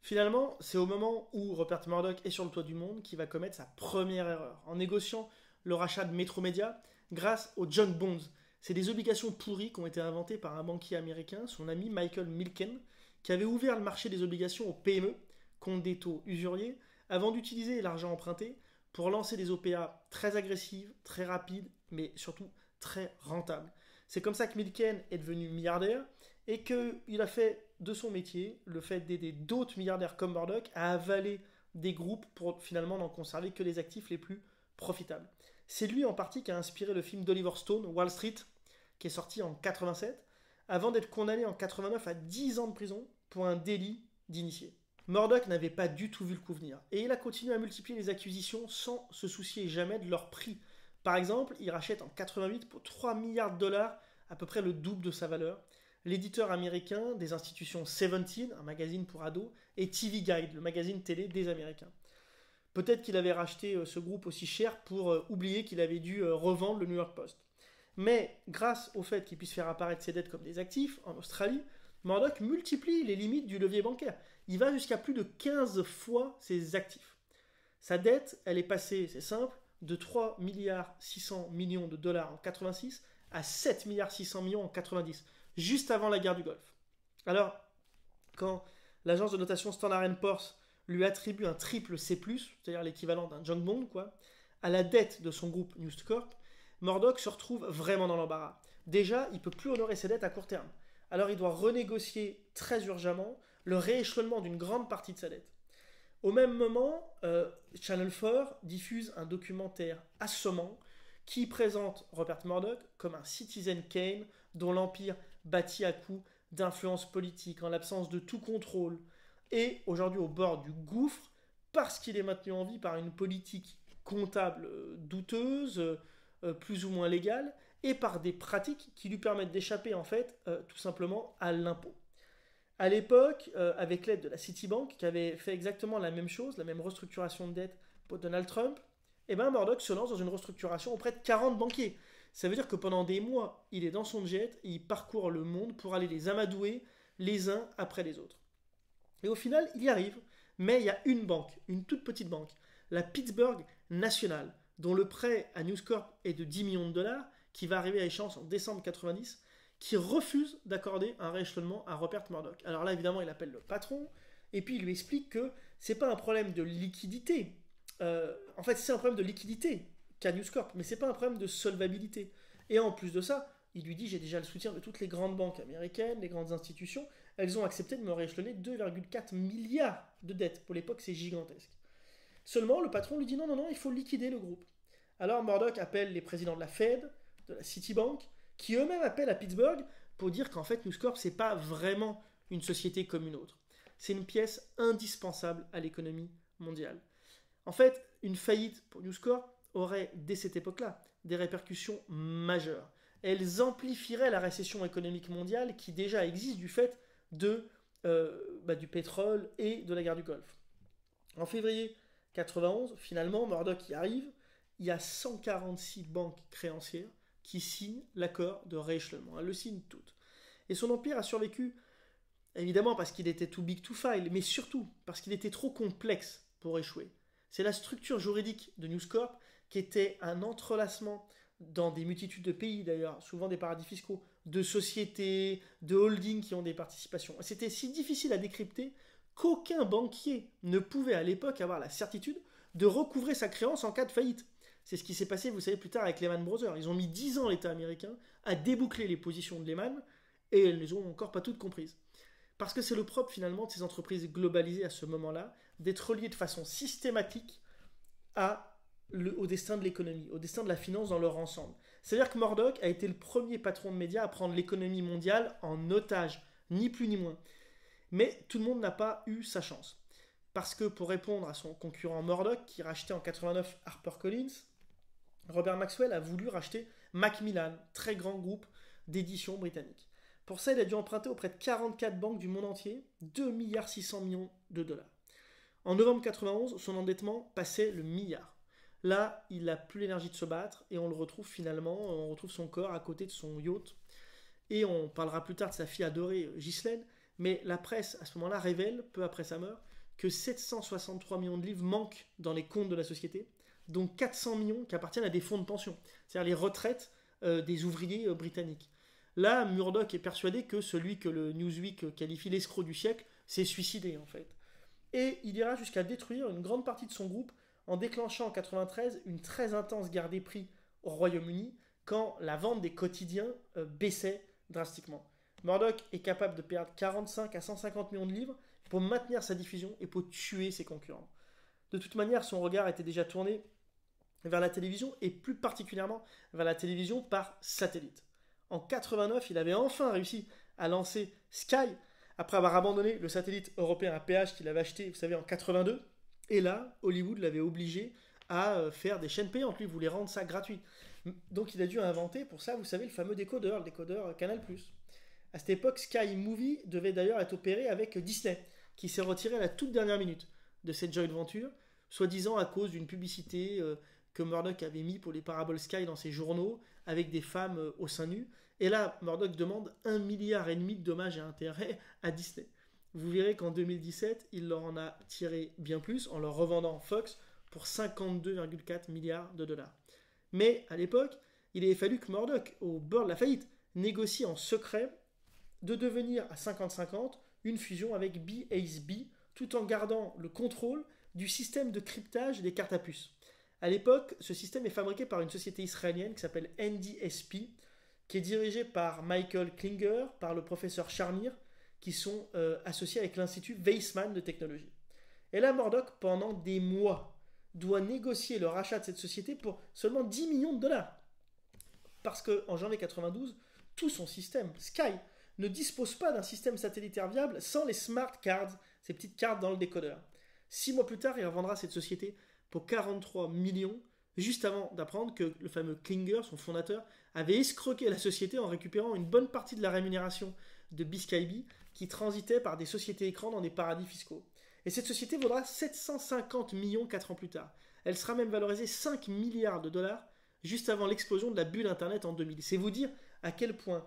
Finalement, c'est au moment où Rupert Murdoch est sur le toit du monde qu'il va commettre sa première erreur, en négociant le rachat de Metromedia grâce aux junk bonds. C'est des obligations pourries qui ont été inventées par un banquier américain, son ami Michael Milken, qui avait ouvert le marché des obligations aux PME, contre des taux usuriers, avant d'utiliser l'argent emprunté pour lancer des OPA très agressives, très rapides, mais surtout très rentables. C'est comme ça que Milken est devenu milliardaire et qu'il a fait de son métier le fait d'aider d'autres milliardaires comme Murdoch à avaler des groupes pour finalement n'en conserver que les actifs les plus profitables. C'est lui en partie qui a inspiré le film d'Oliver Stone, Wall Street, qui est sorti en 87, avant d'être condamné en 89 à 10 ans de prison pour un délit d'initié. Murdoch n'avait pas du tout vu le coup venir, et il a continué à multiplier les acquisitions sans se soucier jamais de leur prix. Par exemple, il rachète en 88 pour 3 milliards de dollars, à peu près le double de sa valeur, l'éditeur américain des institutions Seventeen, un magazine pour ados, et TV Guide, le magazine télé des Américains. Peut-être qu'il avait racheté ce groupe aussi cher pour oublier qu'il avait dû revendre le New York Post. Mais grâce au fait qu'il puisse faire apparaître ses dettes comme des actifs, en Australie, Murdoch multiplie les limites du levier bancaire. Il va jusqu'à plus de 15 fois ses actifs. Sa dette, elle est passée, c'est simple, de 3 milliards 600 millions de dollars en 86 à 7 milliards 600 millions en 90, juste avant la guerre du Golfe. Alors, quand l'agence de notation Standard & Poor's lui attribue un triple C+, c'est-à-dire l'équivalent d'un junk bond, à la dette de son groupe News Corp, Murdoch se retrouve vraiment dans l'embarras. Déjà, il ne peut plus honorer ses dettes à court terme. Alors il doit renégocier très urgemment le rééchelonnement d'une grande partie de sa dette. Au même moment, Channel 4 diffuse un documentaire assommant qui présente Rupert Murdoch comme un Citizen Kane dont l'empire bâtit à coups d'influence politique en l'absence de tout contrôle et aujourd'hui au bord du gouffre parce qu'il est maintenu en vie par une politique comptable douteuse, plus ou moins légale, et par des pratiques qui lui permettent d'échapper en fait tout simplement à l'impôt. À l'époque, avec l'aide de la Citibank, qui avait fait exactement la même chose, la même restructuration de dette pour Donald Trump, Murdoch se lance dans une restructuration auprès de 40 banquiers. Ça veut dire que pendant des mois, il est dans son jet et il parcourt le monde pour aller les amadouer les uns après les autres. Et au final, il y arrive, mais il y a une banque, une toute petite banque, la Pittsburgh National, dont le prêt à News Corp est de 10 millions de dollars, qui va arriver à échéance en décembre 90, qui refuse d'accorder un rééchelonnement à Rupert Murdoch. Alors là, évidemment, il appelle le patron, et puis il lui explique que c'est pas un problème de liquidité. En fait, c'est un problème de liquidité qu'a News Corp, mais c'est pas un problème de solvabilité. Et en plus de ça, il lui dit j'ai déjà le soutien de toutes les grandes banques américaines, les grandes institutions. Elles ont accepté de me rééchelonner 2,4 milliards de dettes. Pour l'époque, c'est gigantesque. Seulement, le patron lui dit non, il faut liquider le groupe. Alors Murdoch appelle les présidents de la Fed, de la Citibank, qui eux-mêmes appellent à Pittsburgh pour dire qu'en fait News Corp c'est pas vraiment une société comme une autre. C'est une pièce indispensable à l'économie mondiale. En fait, une faillite pour News Corp aurait, dès cette époque-là, des répercussions majeures. Elles amplifieraient la récession économique mondiale qui déjà existe du fait du pétrole et de la guerre du Golfe. En février 91, finalement, Murdoch y arrive. Il y a 146 banques créancières qui signent l'accord de rééchelonnement. Elles le signent toutes. Et son empire a survécu, évidemment parce qu'il était too big to fail, mais surtout parce qu'il était trop complexe pour échouer. C'est la structure juridique de News Corp qui était un entrelacement dans des multitudes de pays d'ailleurs, souvent des paradis fiscaux, de sociétés, de holdings qui ont des participations. C'était si difficile à décrypter qu'aucun banquier ne pouvait à l'époque avoir la certitude de recouvrer sa créance en cas de faillite. C'est ce qui s'est passé, vous savez, plus tard avec Lehman Brothers. Ils ont mis 10 ans, l'État américain, à déboucler les positions de Lehman, et elles ne les ont encore pas toutes comprises. Parce que c'est le propre, finalement, de ces entreprises globalisées à ce moment-là, d'être reliées de façon systématique au destin de l'économie, au destin de la finance dans leur ensemble. C'est-à-dire que Murdoch a été le premier patron de médias à prendre l'économie mondiale en otage, ni plus ni moins. Mais tout le monde n'a pas eu sa chance. Parce que pour répondre à son concurrent Murdoch, qui rachetait en 89 HarperCollins, Robert Maxwell a voulu racheter Macmillan, très grand groupe d'édition britannique. Pour ça, il a dû emprunter auprès de 44 banques du monde entier 2,6 milliards de dollars. En novembre 91, son endettement passait le milliard. Là, il n'a plus l'énergie de se battre et on le retrouve finalement, on retrouve son corps à côté de son yacht. Et on parlera plus tard de sa fille adorée, Ghislaine. Mais la presse, à ce moment-là, révèle, peu après sa mort, que 763 millions de livres manquent dans les comptes de la société, dont 400 millions qui appartiennent à des fonds de pension, c'est-à-dire les retraites des ouvriers britanniques. Là, Murdoch est persuadé que celui que le Newsweek qualifie l'escroc du siècle s'est suicidé en fait. Et il ira jusqu'à détruire une grande partie de son groupe en déclenchant en 93 une très intense guerre des prix au Royaume-Uni quand la vente des quotidiens baissait drastiquement. Murdoch est capable de perdre 45 à 150 millions de livres pour maintenir sa diffusion et pour tuer ses concurrents. De toute manière, son regard était déjà tourné vers la télévision et plus particulièrement vers la télévision par satellite. En 89, il avait enfin réussi à lancer Sky après avoir abandonné le satellite européen à péage qu'il avait acheté, vous savez, en 82. Et là, Hollywood l'avait obligé à faire des chaînes payantes. Lui, il voulait rendre ça gratuit. Donc il a dû inventer pour ça, vous savez, le fameux décodeur, le décodeur Canal+. À cette époque, Sky Movie devait d'ailleurs être opéré avec Disney, qui s'est retiré à la toute dernière minute de cette joint venture, soi-disant à cause d'une publicité que Murdoch avait mis pour les paraboles Sky dans ses journaux, avec des femmes au sein nu. Et là, Murdoch demande 1,5 milliard de dommages et intérêts à Disney. Vous verrez qu'en 2017, il leur en a tiré bien plus en leur revendant Fox pour 52,4 milliards de dollars. Mais à l'époque, il avait fallu que Murdoch, au bord de la faillite, négocie en secret de devenir à 50-50 une fusion avec BASB, tout en gardant le contrôle du système de cryptage des cartes à puce. À l'époque, ce système est fabriqué par une société israélienne qui s'appelle NDSP, qui est dirigée par Michael Klinger, par le professeur Shamir, qui sont associés avec l'Institut Weizmann de technologie. Et là, Murdoch, pendant des mois, doit négocier le rachat de cette société pour seulement 10 millions de dollars. Parce qu'en janvier 92, tout son système, Sky, ne dispose pas d'un système satellitaire viable sans les smart cards, ces petites cartes dans le décodeur. 6 mois plus tard, il revendra cette société pour 43 millions, juste avant d'apprendre que le fameux Klinger, son fondateur, avait escroqué la société en récupérant une bonne partie de la rémunération de BSkyB qui transitait par des sociétés écrans dans des paradis fiscaux. Et cette société vaudra 750 millions 4 ans plus tard. Elle sera même valorisée 5 milliards de dollars juste avant l'explosion de la bulle Internet en 2000. C'est vous dire à quel point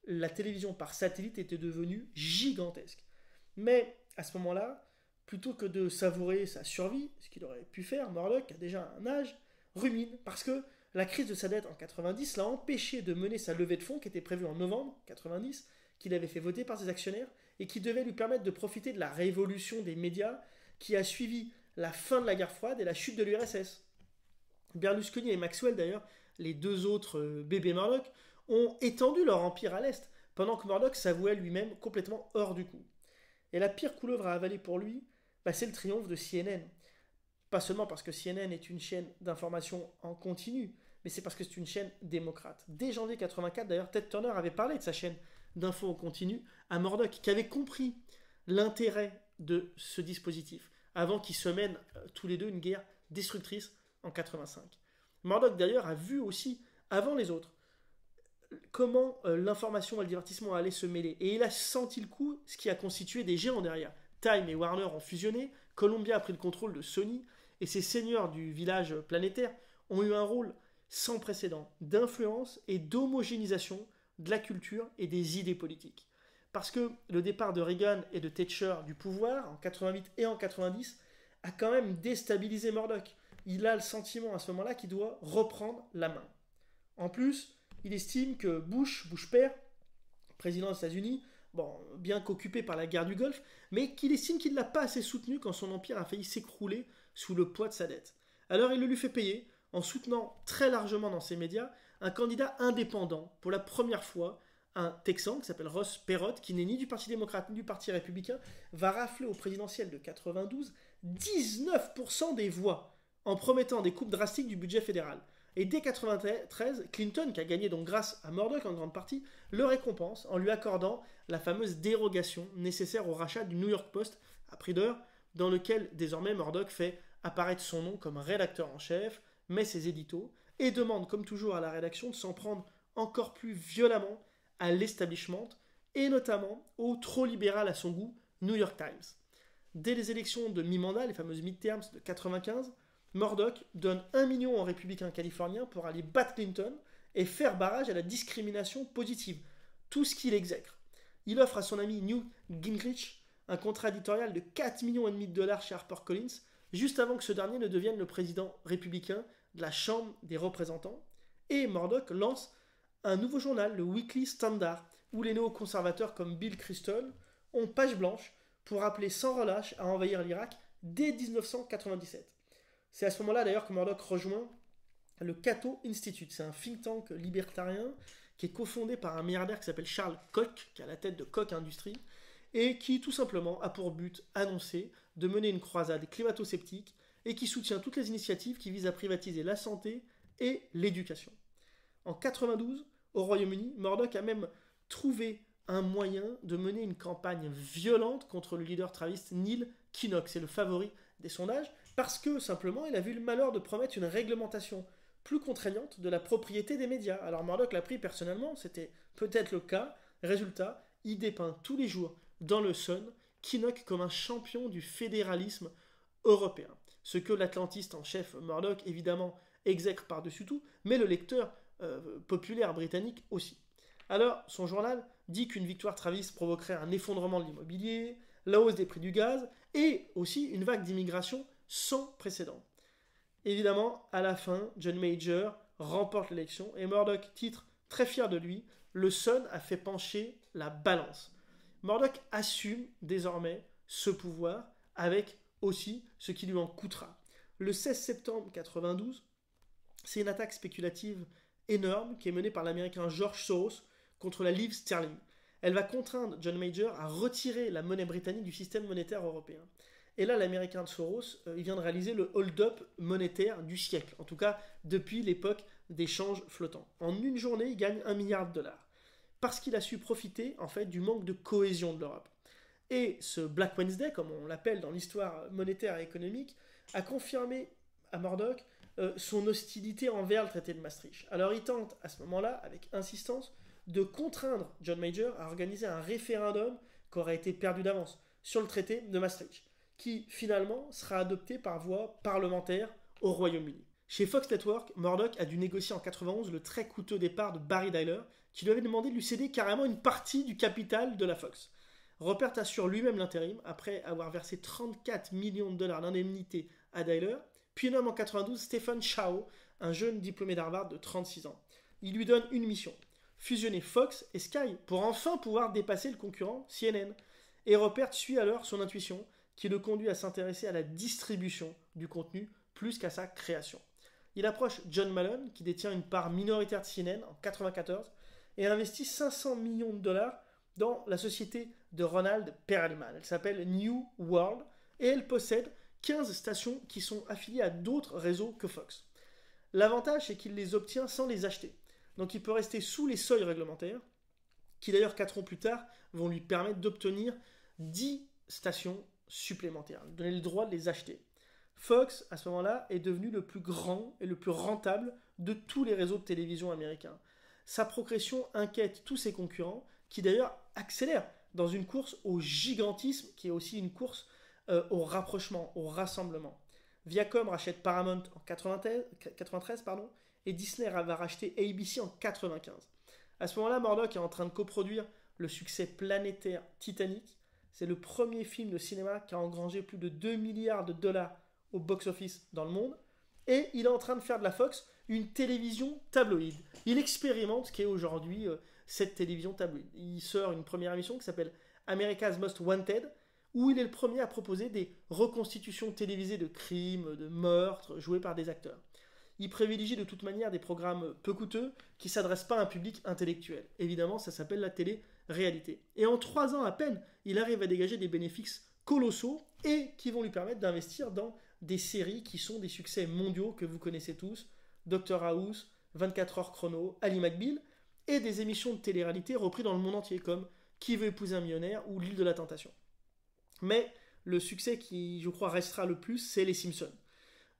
la télévision par satellite était devenue gigantesque. Mais à ce moment-là, plutôt que de savourer sa survie, ce qu'il aurait pu faire, Murdoch, qui a déjà un âge, rumine parce que la crise de sa dette en 90 l'a empêché de mener sa levée de fonds qui était prévue en novembre 90, qu'il avait fait voter par ses actionnaires et qui devait lui permettre de profiter de la révolution des médias qui a suivi la fin de la guerre froide et la chute de l'URSS. Berlusconi et Maxwell, d'ailleurs, les deux autres bébés Murdoch, ont étendu leur empire à l'Est, pendant que Murdoch s'avouait lui-même complètement hors du coup. Et la pire couleuvre à avaler pour lui, c'est le triomphe de CNN. Pas seulement parce que CNN est une chaîne d'information en continu, mais c'est parce que c'est une chaîne démocrate. Dès janvier 84, d'ailleurs, Ted Turner avait parlé de sa chaîne d'infos en continu à Murdoch, qui avait compris l'intérêt de ce dispositif, avant qu'ils se mènent tous les deux une guerre destructrice en 85. Murdoch, d'ailleurs, a vu aussi, avant les autres, comment l'information et le divertissement allaient se mêler. Et il a senti le coup, ce qui a constitué des géants derrière. Time et Warner ont fusionné, Columbia a pris le contrôle de Sony, et ces seigneurs du village planétaire ont eu un rôle sans précédent d'influence et d'homogénéisation de la culture et des idées politiques. Parce que le départ de Reagan et de Thatcher du pouvoir, en 88 et en 90, a quand même déstabilisé Murdoch. Il a le sentiment à ce moment-là qu'il doit reprendre la main. En plus, il estime que Bush père, président des États-Unis, bien qu'occupé par la guerre du Golfe, mais qu'il estime qu'il ne l'a pas assez soutenu quand son empire a failli s'écrouler sous le poids de sa dette. Alors il le lui fait payer en soutenant très largement dans ses médias un candidat indépendant, pour la première fois, un Texan qui s'appelle Ross Perot, qui n'est ni du Parti démocrate ni du Parti républicain, va rafler au présidentiel de 92 19% des voix, en promettant des coupes drastiques du budget fédéral. Et dès 1993, Clinton, qui a gagné donc grâce à Murdoch en grande partie, le récompense en lui accordant la fameuse dérogation nécessaire au rachat du New York Post à prix d'or, dans lequel désormais Murdoch fait apparaître son nom comme rédacteur en chef, met ses éditos, et demande comme toujours à la rédaction de s'en prendre encore plus violemment à l'establishment, et notamment au trop libéral à son goût New York Times. Dès les élections de mi-mandat, les fameuses midterms de 95, Murdoch donne 1 million aux républicains californiens pour aller battre Clinton et faire barrage à la discrimination positive, tout ce qu'il exècre. Il offre à son ami Newt Gingrich un contrat éditorial de 4,5 millions de dollars chez HarperCollins, juste avant que ce dernier ne devienne le président républicain de la Chambre des représentants. Et Murdoch lance un nouveau journal, le Weekly Standard, où les néoconservateurs comme Bill Kristol ont page blanche pour appeler sans relâche à envahir l'Irak dès 1997. C'est à ce moment-là d'ailleurs que Murdoch rejoint le Cato Institute. C'est un think tank libertarien qui est cofondé par un milliardaire qui s'appelle Charles Koch, qui a la tête de Koch Industries, et qui tout simplement a pour but annoncé de mener une croisade climato-sceptique et qui soutient toutes les initiatives qui visent à privatiser la santé et l'éducation. En 92, au Royaume-Uni, Murdoch a même trouvé un moyen de mener une campagne violente contre le leader travailliste Neil Kinnock. C'est le favori des sondages, parce que simplement il a vu le malheur de promettre une réglementation plus contraignante de la propriété des médias. Alors Murdoch l'a pris personnellement, c'était peut-être le cas. Résultat, il dépeint tous les jours dans le Sun Kinnock comme un champion du fédéralisme européen. Ce que l'atlantiste en chef Murdoch, évidemment, exècre par-dessus tout, mais le lecteur populaire britannique aussi. Alors, son journal dit qu'une victoire travailliste provoquerait un effondrement de l'immobilier, la hausse des prix du gaz et aussi une vague d'immigration sans précédent. Évidemment, à la fin, John Major remporte l'élection et Murdoch titre très fier de lui, le Sun a fait pencher la balance. Murdoch assume désormais ce pouvoir avec aussi ce qui lui en coûtera. Le 16 septembre 1992, c'est une attaque spéculative énorme qui est menée par l'américain George Soros contre la livre sterling. Elle va contraindre John Major à retirer la monnaie britannique du système monétaire européen. Et là, l'américain de Soros, il vient de réaliser le hold-up monétaire du siècle, en tout cas depuis l'époque des changes flottants. En une journée, il gagne 1 milliard de dollars, parce qu'il a su profiter en fait du manque de cohésion de l'Europe. Et ce Black Wednesday, comme on l'appelle dans l'histoire monétaire et économique, a confirmé à Murdoch son hostilité envers le traité de Maastricht. Alors il tente à ce moment-là, avec insistance, de contraindre John Major à organiser un référendum qui aurait été perdu d'avance sur le traité de Maastricht, qui finalement sera adopté par voie parlementaire au Royaume-Uni. Chez Fox Network, Murdoch a dû négocier en 1991 le très coûteux départ de Barry Diller, qui lui avait demandé de lui céder carrément une partie du capital de la Fox. Rupert assure lui-même l'intérim après avoir versé 34 millions de dollars d'indemnité à Diller, puis nomme en 1992 Stephen Chow, un jeune diplômé d'Harvard de 36 ans. Il lui donne une mission, fusionner Fox et Sky pour enfin pouvoir dépasser le concurrent CNN. Et Rupert suit alors son intuition, qui le conduit à s'intéresser à la distribution du contenu plus qu'à sa création. Il approche John Malone, qui détient une part minoritaire de CNN en 1994, et investit 500 millions de dollars dans la société de Ronald Perelman. Elle s'appelle New World et elle possède 15 stations qui sont affiliées à d'autres réseaux que Fox. L'avantage, c'est qu'il les obtient sans les acheter. Donc il peut rester sous les seuils réglementaires, qui d'ailleurs 4 ans plus tard vont lui permettre d'obtenir 10 stations supplémentaires, donner le droit de les acheter. Fox, à ce moment-là, est devenu le plus grand et le plus rentable de tous les réseaux de télévision américains. Sa progression inquiète tous ses concurrents, qui d'ailleurs accélèrent dans une course au gigantisme, qui est aussi une course au rapprochement, au rassemblement. Viacom rachète Paramount en 1993, et Disney va racheter ABC en 1995. À ce moment-là, Murdoch est en train de coproduire le succès planétaire Titanic. C'est le premier film de cinéma qui a engrangé plus de 2 milliards de dollars au box-office dans le monde. Et il est en train de faire de la Fox une télévision tabloïde. Il expérimente ce qu'est aujourd'hui cette télévision tabloïde. Il sort une première émission qui s'appelle America's Most Wanted, où il est le premier à proposer des reconstitutions télévisées de crimes, de meurtres, joués par des acteurs. Il privilégie de toute manière des programmes peu coûteux qui ne s'adressent pas à un public intellectuel. Évidemment, ça s'appelle la télé-réalité. Et en 3 ans à peine, il arrive à dégager des bénéfices colossaux et qui vont lui permettre d'investir dans des séries qui sont des succès mondiaux que vous connaissez tous, Dr House, 24 heures chrono, Ali McBeal, et des émissions de télé-réalité reprises dans le monde entier comme Qui veut épouser un millionnaire ou L'île de la tentation. Mais le succès qui, je crois, restera le plus, c'est Les Simpsons.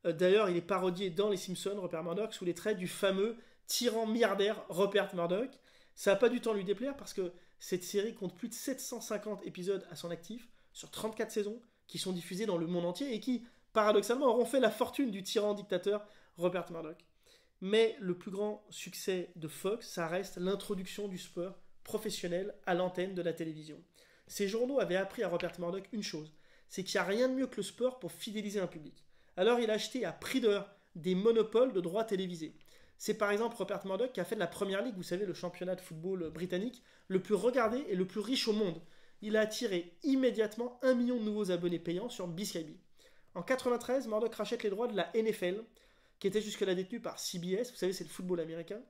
D'ailleurs, il est parodié dans Les Simpsons, Rupert Murdoch, sous les traits du fameux tyran milliardaire Rupert Murdoch. Ça n'a pas du temps à lui déplaire parce que cette série compte plus de 750 épisodes à son actif, sur 34 saisons, qui sont diffusés dans le monde entier et qui paradoxalement, auront fait la fortune du tyran dictateur Rupert Murdoch. Mais le plus grand succès de Fox, ça reste l'introduction du sport professionnel à l'antenne de la télévision. Ces journaux avaient appris à Rupert Murdoch une chose, c'est qu'il n'y a rien de mieux que le sport pour fidéliser un public. Alors il a acheté à prix d'or des monopoles de droits télévisés. C'est par exemple Rupert Murdoch qui a fait de la Première Ligue, vous savez, le championnat de football britannique, le plus regardé et le plus riche au monde. Il a attiré immédiatement 1 million de nouveaux abonnés payants sur BSkyB. En 93, Murdoch rachète les droits de la NFL, qui était jusque-là détenue par CBS, vous savez, c'est le football américain,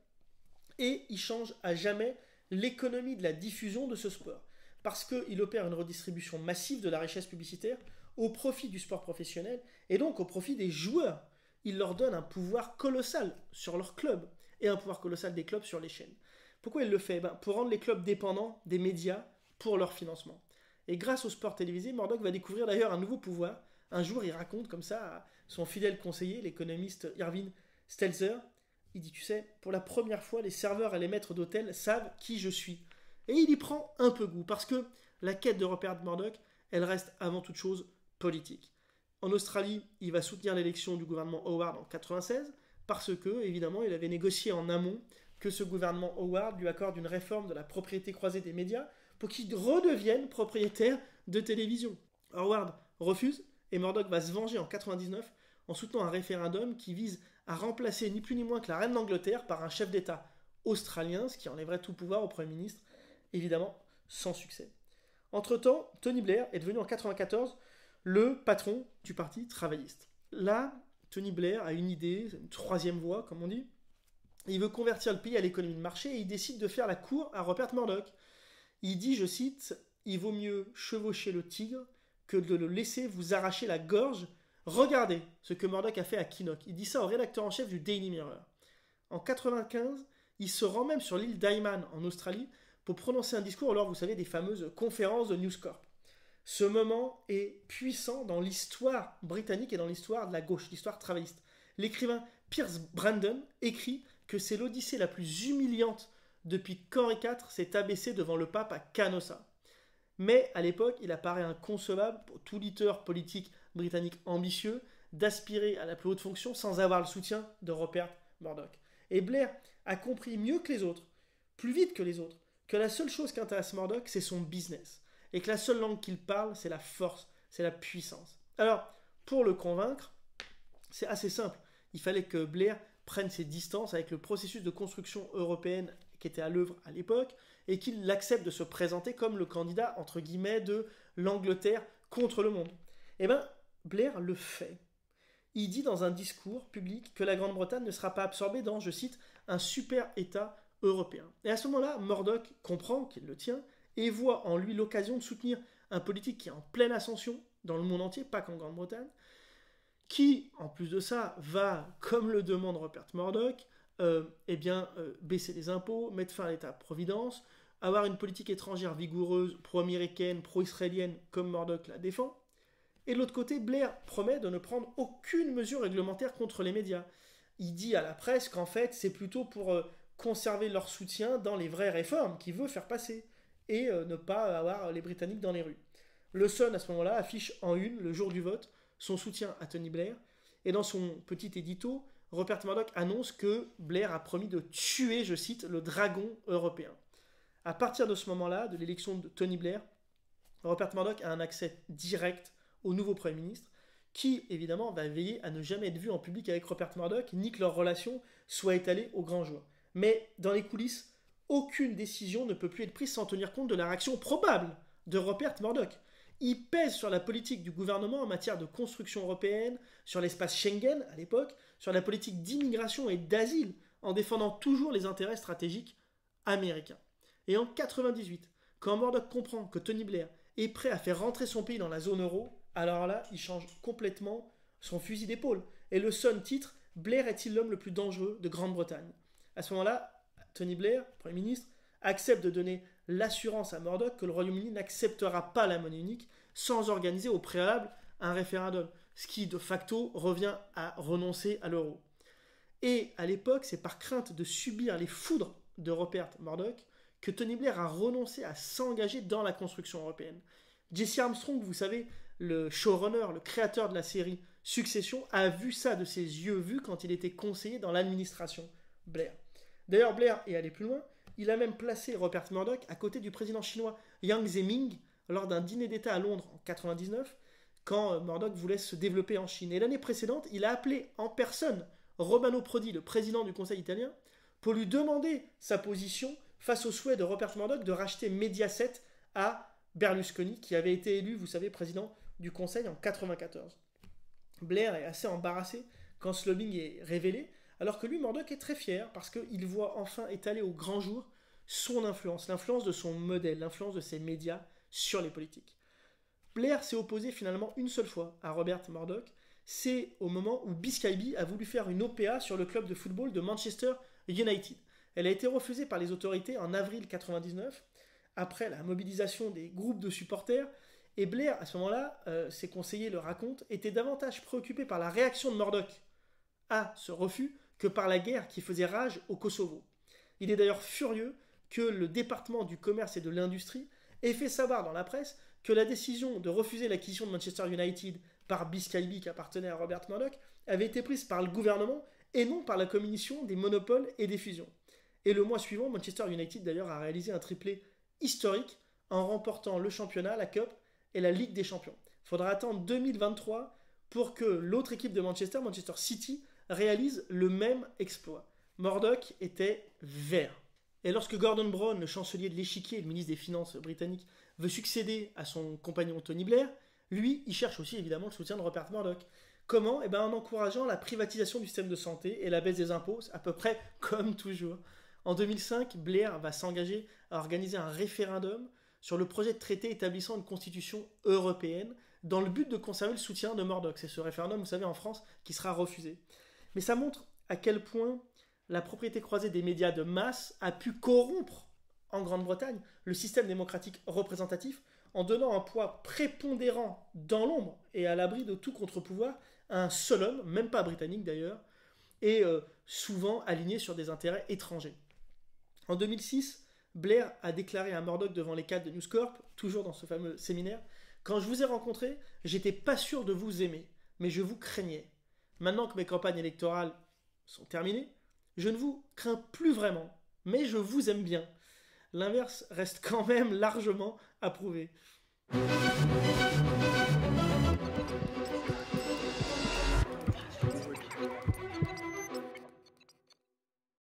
et il change à jamais l'économie de la diffusion de ce sport, parce qu'il opère une redistribution massive de la richesse publicitaire au profit du sport professionnel, et donc au profit des joueurs. Il leur donne un pouvoir colossal sur leur club, et un pouvoir colossal des clubs sur les chaînes. Pourquoi il le fait? Pour rendre les clubs dépendants des médias pour leur financement. Et grâce au sport télévisé, Murdoch va découvrir d'ailleurs un nouveau pouvoir. Un jour, il raconte comme ça à son fidèle conseiller, l'économiste Irving Stelzer, il dit, tu sais, pour la première fois, les serveurs et les maîtres d'hôtel savent qui je suis. Et il y prend un peu goût, parce que la quête de Rupert Murdoch, elle reste avant toute chose politique. En Australie, il va soutenir l'élection du gouvernement Howard en 1996, parce que, évidemment, il avait négocié en amont que ce gouvernement Howard lui accorde une réforme de la propriété croisée des médias pour qu'il redevienne propriétaire de télévision. Howard refuse, et Murdoch va se venger en 1999 en soutenant un référendum qui vise à remplacer ni plus ni moins que la reine d'Angleterre par un chef d'État australien, ce qui enlèverait tout pouvoir au Premier ministre, évidemment sans succès. Entre-temps, Tony Blair est devenu en 1994 le patron du parti travailliste. Là, Tony Blair a une idée, une troisième voie comme on dit, il veut convertir le pays à l'économie de marché et il décide de faire la cour à Rupert Murdoch. Il dit, je cite, « Il vaut mieux chevaucher le tigre que de le laisser vous arracher la gorge. Regardez ce que Murdoch a fait à Kinnock. » Il dit ça au rédacteur en chef du Daily Mirror. En 1995, il se rend même sur l'île d'Ayman en Australie pour prononcer un discours lors, vous savez, des fameuses conférences de News Corp. Ce moment est puissant dans l'histoire britannique et dans l'histoire de la gauche, l'histoire travailliste. L'écrivain Pierce Brandon écrit que c'est l'odyssée la plus humiliante depuis qu'Henri IV s'est abaissé devant le pape à Canossa. Mais à l'époque, il apparaît inconcevable pour tout leader politique britannique ambitieux d'aspirer à la plus haute fonction sans avoir le soutien de Rupert Murdoch. Et Blair a compris mieux que les autres, plus vite que les autres, que la seule chose qui intéresse Murdoch, c'est son business. Et que la seule langue qu'il parle, c'est la force, c'est la puissance. Alors, pour le convaincre, c'est assez simple. Il fallait que Blair prenne ses distances avec le processus de construction européenne qui était à l'œuvre à l'époque, et qu'il accepte de se présenter comme le candidat, entre guillemets, de l'Angleterre contre le monde. Eh bien, Blair le fait. Il dit dans un discours public que la Grande-Bretagne ne sera pas absorbée dans, je cite, un super État européen. Et à ce moment-là, Murdoch comprend qu'il le tient et voit en lui l'occasion de soutenir un politique qui est en pleine ascension dans le monde entier, pas qu'en Grande-Bretagne, qui, en plus de ça, va, comme le demande Rupert Murdoch, baisser les impôts, mettre fin à l'État-providence, avoir une politique étrangère vigoureuse, pro-américaine, pro-israélienne, comme Murdoch la défend. Et de l'autre côté, Blair promet de ne prendre aucune mesure réglementaire contre les médias. Il dit à la presse qu'en fait, c'est plutôt pour conserver leur soutien dans les vraies réformes qu'il veut faire passer, et ne pas avoir les Britanniques dans les rues. Le Sun, à ce moment-là, affiche en une, le jour du vote, son soutien à Tony Blair, et dans son petit édito, Rupert Murdoch annonce que Blair a promis de tuer, je cite, le dragon européen. À partir de ce moment-là, de l'élection de Tony Blair, Rupert Murdoch a un accès direct au nouveau Premier ministre, qui, évidemment, va veiller à ne jamais être vu en public avec Rupert Murdoch, ni que leur relation soit étalée au grand jour. Mais, dans les coulisses, aucune décision ne peut plus être prise sans tenir compte de la réaction probable de Rupert Murdoch. Il pèse sur la politique du gouvernement en matière de construction européenne, sur l'espace Schengen à l'époque, sur la politique d'immigration et d'asile, en défendant toujours les intérêts stratégiques américains. Et en 1998, quand Murdoch comprend que Tony Blair est prêt à faire rentrer son pays dans la zone euro, alors là, il change complètement son fusil d'épaule. Et le Sun titre « Blair est-il l'homme le plus dangereux de Grande-Bretagne ?» À ce moment-là, Tony Blair, Premier ministre, accepte de donner l'assurance à Murdoch que le Royaume-Uni n'acceptera pas la monnaie unique sans organiser au préalable un référendum, ce qui de facto revient à renoncer à l'euro. Et à l'époque, c'est par crainte de subir les foudres de Rupert Murdoch que Tony Blair a renoncé à s'engager dans la construction européenne. Jesse Armstrong, vous savez, le showrunner, le créateur de la série succession, a vu ça de ses yeux vus quand il était conseiller dans l'administration Blair. D'ailleurs, Blair est allé plus loin. Il a même placé Rupert Murdoch à côté du président chinois Jiang Zemin lors d'un dîner d'État à Londres en 1999, quand Murdoch voulait se développer en Chine. Et l'année précédente, il a appelé en personne Romano Prodi, le président du Conseil italien, pour lui demander sa position face au souhait de Rupert Murdoch de racheter Mediaset à Berlusconi, qui avait été élu, vous savez, président du Conseil en 1994. Blair est assez embarrassé quand ce lobbying est révélé, alors que lui, Murdoch, est très fier parce qu'il voit enfin étaler au grand jour son influence, l'influence de son modèle, l'influence de ses médias sur les politiques. Blair s'est opposé finalement une seule fois à Rupert Murdoch, c'est au moment où Biscaybe a voulu faire une OPA sur le club de football de Manchester United. Elle a été refusée par les autorités en avril 1999, après la mobilisation des groupes de supporters, et Blair, à ce moment-là, ses conseillers le racontent, était davantage préoccupé par la réaction de Murdoch à ce refus que par la guerre qui faisait rage au Kosovo. Il est d'ailleurs furieux que le département du commerce et de l'industrie ait fait savoir dans la presse que la décision de refuser l'acquisition de Manchester United par Biscaybe, qui appartenait à Rupert Murdoch, avait été prise par le gouvernement et non par la commission des monopoles et des fusions. Et le mois suivant, Manchester United d'ailleurs a réalisé un triplé historique en remportant le championnat, la Cup et la Ligue des Champions. Il faudra attendre 2023 pour que l'autre équipe de Manchester, Manchester City, réalise le même exploit. Murdoch était vert. Et lorsque Gordon Brown, le chancelier de l'échiquier et le ministre des Finances britannique, veut succéder à son compagnon Tony Blair, lui, il cherche aussi évidemment le soutien de Rupert Murdoch. Comment ? En encourageant la privatisation du système de santé et la baisse des impôts, à peu près comme toujours. En 2005, Blair va s'engager à organiser un référendum sur le projet de traité établissant une constitution européenne dans le but de conserver le soutien de Murdoch. C'est ce référendum, vous savez, en France, qui sera refusé. Mais ça montre à quel point la propriété croisée des médias de masse a pu corrompre, en Grande-Bretagne, le système démocratique représentatif en donnant un poids prépondérant dans l'ombre et à l'abri de tout contre-pouvoir à un seul homme, même pas britannique d'ailleurs, et souvent aligné sur des intérêts étrangers. En 2006, Blair a déclaré à Murdoch devant les cadres de News Corp, toujours dans ce fameux séminaire, « Quand je vous ai rencontré, j'étais pas sûr de vous aimer, mais je vous craignais. Maintenant que mes campagnes électorales sont terminées, je ne vous crains plus vraiment, mais je vous aime bien. » L'inverse reste quand même largement à prouver.